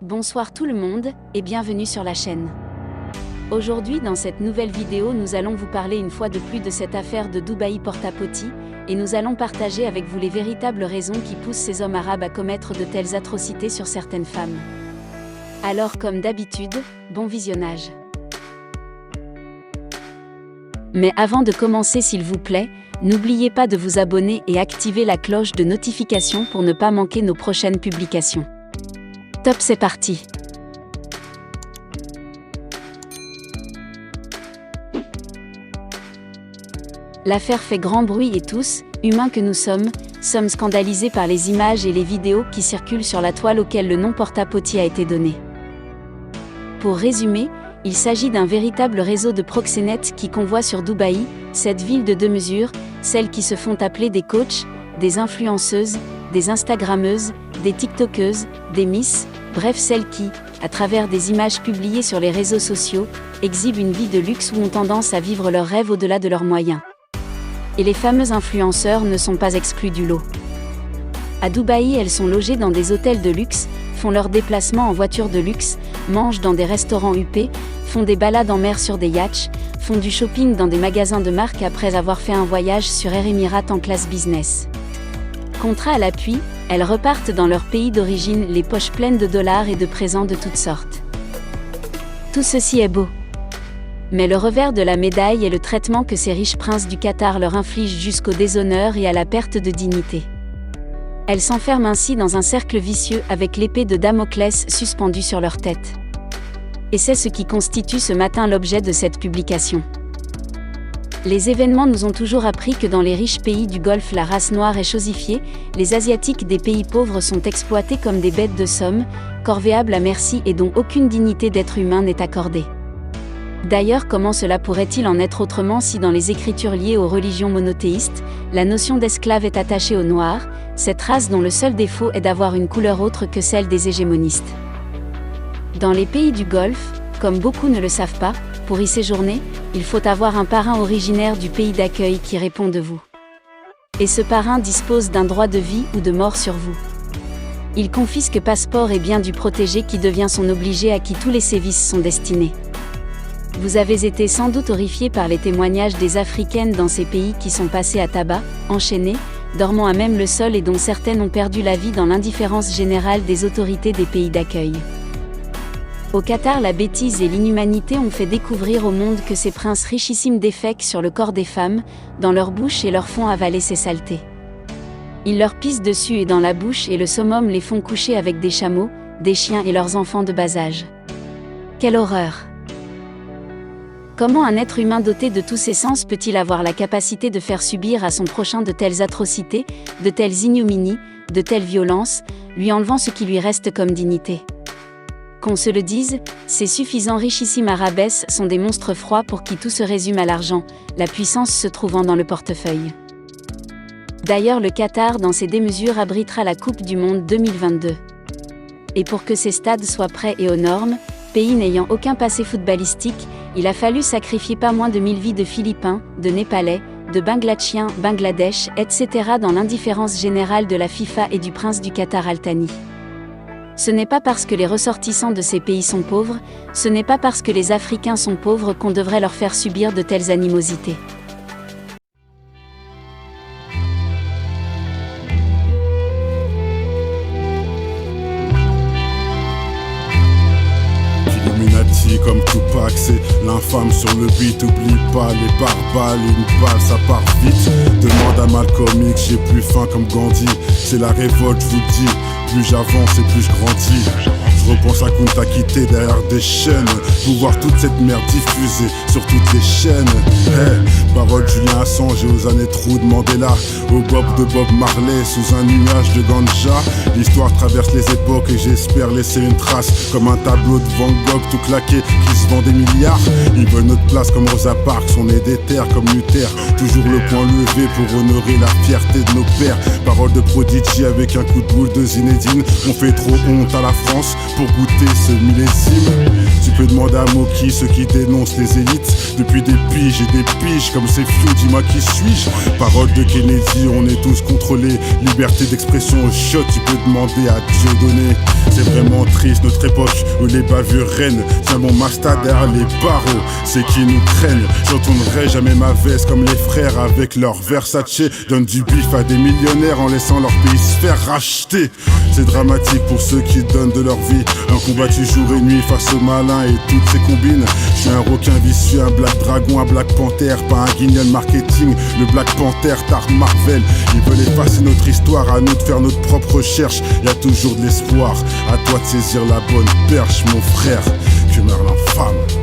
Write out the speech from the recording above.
Bonsoir tout le monde, et bienvenue sur la chaîne. Aujourd'hui dans cette nouvelle vidéo nous allons vous parler une fois de plus de cette affaire de Dubaï Porta-Potty, et nous allons partager avec vous les véritables raisons qui poussent ces hommes arabes à commettre de telles atrocités sur certaines femmes. Alors comme d'habitude, bon visionnage. Mais avant de commencer s'il vous plaît, n'oubliez pas de vous abonner et activer la cloche de notification pour ne pas manquer nos prochaines publications. Top, c'est parti. L'affaire fait grand bruit et tous, humains que nous sommes scandalisés par les images et les vidéos qui circulent sur la toile auxquelles le nom Porta-Potty a été donné. Pour résumer, il s'agit d'un véritable réseau de proxénètes qui convoient sur Dubaï, cette ville de deux mesures, celles qui se font appeler des coachs, des influenceuses, des instagrammeuses, des tiktokeuses, des miss, bref celles qui, à travers des images publiées sur les réseaux sociaux, exhibent une vie de luxe ou ont tendance à vivre leurs rêves au-delà de leurs moyens. Et les fameux influenceurs ne sont pas exclus du lot. À Dubaï, elles sont logées dans des hôtels de luxe, font leurs déplacements en voiture de luxe, mangent dans des restaurants huppés, font des balades en mer sur des yachts, font du shopping dans des magasins de marque après avoir fait un voyage sur Air Emirates en classe business. Contrat à l'appui, elles repartent dans leur pays d'origine les poches pleines de dollars et de présents de toutes sortes. Tout ceci est beau. Mais le revers de la médaille est le traitement que ces riches princes du Qatar leur infligent jusqu'au déshonneur et à la perte de dignité. Elles s'enferment ainsi dans un cercle vicieux avec l'épée de Damoclès suspendue sur leur tête. Et c'est ce qui constitue ce matin l'objet de cette publication. Les événements nous ont toujours appris que dans les riches pays du Golfe la race noire est chosifiée, les Asiatiques des pays pauvres sont exploités comme des bêtes de somme, corvéables à merci et dont aucune dignité d'être humain n'est accordée. D'ailleurs, comment cela pourrait-il en être autrement si dans les écritures liées aux religions monothéistes, la notion d'esclave est attachée aux Noirs, cette race dont le seul défaut est d'avoir une couleur autre que celle des hégémonistes. Dans les pays du Golfe, comme beaucoup ne le savent pas, pour y séjourner, il faut avoir un parrain originaire du pays d'accueil qui répond de vous. Et ce parrain dispose d'un droit de vie ou de mort sur vous. Il confisque passeport et biens du protégé qui devient son obligé à qui tous les sévices sont destinés. Vous avez été sans doute horrifiés par les témoignages des Africaines dans ces pays qui sont passées à tabac, enchaînées, dormant à même le sol et dont certaines ont perdu la vie dans l'indifférence générale des autorités des pays d'accueil. Au Qatar, la bêtise et l'inhumanité ont fait découvrir au monde que ces princes richissimes défèquent sur le corps des femmes, dans leur bouche et leur font avaler ces saletés. Ils leur pissent dessus et dans la bouche et le summum les font coucher avec des chameaux, des chiens et leurs enfants de bas âge. Quelle horreur! Comment un être humain doté de tous ses sens peut-il avoir la capacité de faire subir à son prochain de telles atrocités, de telles ignominies, de telles violences, lui enlevant ce qui lui reste comme dignité? Qu'on se le dise, ces suffisants richissimes arabesses sont des monstres froids pour qui tout se résume à l'argent, la puissance se trouvant dans le portefeuille. D'ailleurs le Qatar dans ses démesures abritera la Coupe du Monde 2022. Et pour que ces stades soient prêts et aux normes, pays n'ayant aucun passé footballistique, il a fallu sacrifier pas moins de 1000 vies de Philippins, de Népalais, de Bangladeshiens, Bangladesh, etc. dans l'indifférence générale de la FIFA et du prince du Qatar Al Thani. Ce n'est pas parce que les ressortissants de ces pays sont pauvres, ce n'est pas parce que les Africains sont pauvres qu'on devrait leur faire subir de telles animosités. Illuminati comme Tupac, c'est l'infâme sur le beat. Oublie pas les barbares, une balle ça part vite. Demande à Malcolm X, j'ai plus faim comme Gandhi. C'est la révolte, je vous dis. Plus j'avance et plus je grandis. Je repense à Kunta Kinte derrière des chaînes. Pour voir toute cette merde diffusée sur toutes les chaînes. Hey, parole Julien Assange et aux années trous de Mandela. Au Bob de Bob Marley sous un nuage de ganja. L'histoire traverse les époques et j'espère laisser une trace. Comme un tableau de Van Gogh tout claqué qui se vend des milliards. Ils veulent notre place comme Rosa Parks. On est des terres comme Luther. Toujours le poing levé pour honorer la fierté de nos pères. Parole de Prodigy avec un coup de boule de Zinedine. On fait trop honte à la France. Pour goûter ce millésime. Tu peux demander à Moki, ceux qui dénoncent les élites. Depuis des piges et des piges, comme ces fious, dis-moi qui suis-je. Parole de Kennedy, on est tous contrôlés. Liberté d'expression au shot, tu peux demander à Dieudonné. C'est vraiment triste notre époque où les bavures règnent. Tiens mon master derrière les barreaux, c'est qui nous craignent. J'entendrai jamais ma veste comme les frères avec leur Versace. Donnent du bif à des millionnaires en laissant leur pays se faire racheter. C'est dramatique pour ceux qui donnent de leur vie. Un combattu jour et nuit face aux malins et toutes ces combines. Je suis un requin vicieux, un Black Dragon, un Black Panther, pas un guignol marketing. Le Black Panther, Tar Marvel. Ils veulent effacer notre histoire, à nous de faire notre propre recherche. Y a toujours de l'espoir, à toi de saisir la bonne perche mon frère. Que meurt l'infâme.